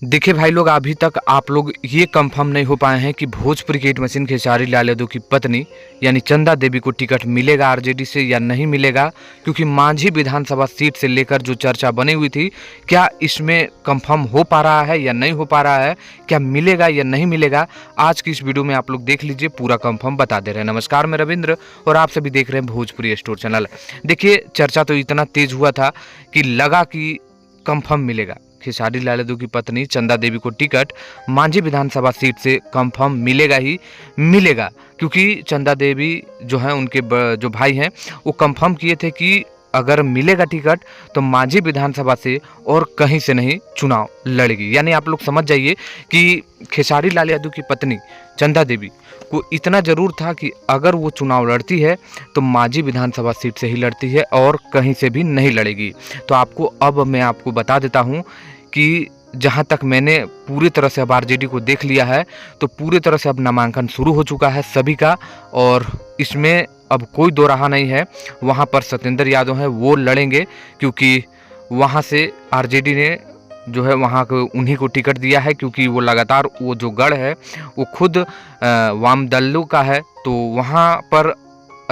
देखिए भाई लोग, अभी तक आप लोग ये कंफर्म नहीं हो पाए हैं कि भोजपुरी के हिट मशीन खेसारी लाल यादव की पत्नी यानी चंदा देवी को टिकट मिलेगा आरजेडी से या नहीं मिलेगा। क्योंकि मांझी विधानसभा सीट से लेकर जो चर्चा बनी हुई थी, क्या इसमें कंफर्म हो पा रहा है या नहीं हो पा रहा है, क्या मिलेगा या नहीं मिलेगा, आज की इस वीडियो में आप लोग देख लीजिए, पूरा कंफर्म बता दे रहे हैं। नमस्कार, मैं रविंद्र और आप सभी देख रहे हैं भोजपुरी स्टोर चैनल। देखिए, चर्चा तो इतना तेज हुआ था कि लगा कि कंफर्म मिलेगा, खेसारी लाल यादव की पत्नी चंदा देवी को टिकट मांझी विधानसभा सीट से कंफर्म मिलेगा ही मिलेगा। क्योंकि चंदा देवी जो है, उनके जो भाई हैं, वो कंफर्म किए थे कि अगर मिलेगा टिकट तो मांझी विधानसभा से और कहीं से नहीं चुनाव लड़ेगी। यानी आप लोग समझ जाइए कि खेसारी लाल यादव की पत्नी चंदा देवी को इतना ज़रूर था कि अगर वो चुनाव लड़ती है तो मांझी विधानसभा सीट से ही लड़ती है और कहीं से भी नहीं लड़ेगी। तो अब मैं आपको बता देता हूँ कि जहाँ तक मैंने पूरी तरह से अब आरजेडी को देख लिया है, तो पूरी तरह से अब नामांकन शुरू हो चुका है सभी का, और इसमें अब कोई दो राह नहीं है। वहाँ पर सत्येंद्र यादव हैं, वो लड़ेंगे, क्योंकि वहाँ से आरजेडी ने जो है वहाँ को उन्हीं को टिकट दिया है। क्योंकि वो लगातार वो जो गढ़ है वो खुद वाम दलों का है, तो वहाँ पर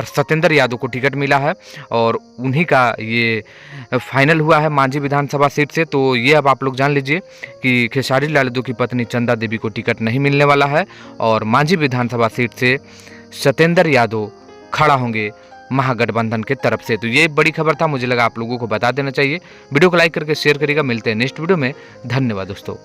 सत्येंद्र यादव को टिकट मिला है और उन्हीं का ये फाइनल हुआ है मांझी विधानसभा सीट से। तो ये अब आप लोग जान लीजिए कि खेसारी लाल यादव की पत्नी चंदा देवी को टिकट नहीं मिलने वाला है और मांझी विधानसभा सीट से सत्येंद्र यादव खड़ा होंगे महागठबंधन के तरफ से। तो ये बड़ी खबर था, मुझे लगा आप लोगों को बता देना चाहिए। वीडियो को लाइक करके शेयर करिएगा। मिलते हैं नेक्स्ट वीडियो में। धन्यवाद दोस्तों।